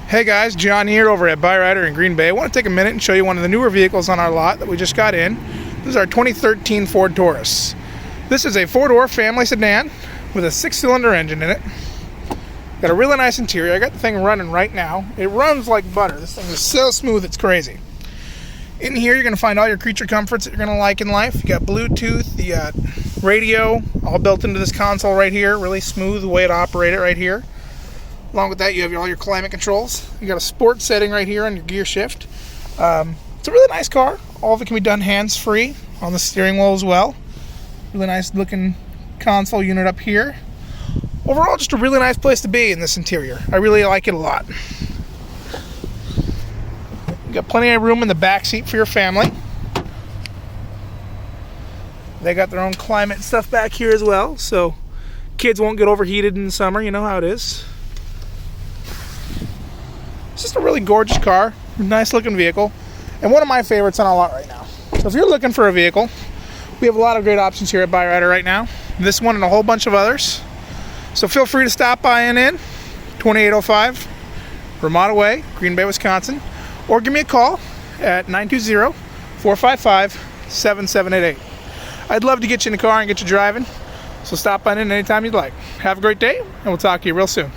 Hey guys, John here over at Byrider in Green Bay. I want to take a minute and show you one of the newer vehicles on our lot that we just got in. This is our 2013 Ford Taurus. This is a four-door family sedan with a 6-cylinder engine in it. Got a really nice interior. I got the thing running right now. It runs like butter. This thing is so smooth, it's crazy. In here, you're going to find all your creature comforts that you're going to like in life. You got Bluetooth, you got radio, all built into this console right here. Really smooth way to operate it right here. Along with that, you have all your climate controls. You got a sport setting right here on your gear shift. It's a really nice car. All of it can be done hands-free on the steering wheel as well. Really nice looking console unit up here. Overall, just a really nice place to be in this interior. I really like it a lot. You got plenty of room in the back seat for your family. They got their own climate stuff back here as well, so kids won't get overheated in the summer. You know how it is. It's just a really gorgeous car, nice looking vehicle, and one of my favorites on our lot right now. So if you're looking for a vehicle, we have a lot of great options here at Byrider right now. This one and a whole bunch of others. So feel free to stop by and in 2805 Ramada Way, Green Bay, Wisconsin, or give me a call at 920-455-7788. I'd love to get you in the car and get you driving, so stop by in anytime you'd like. Have a great day, and we'll talk to you real soon.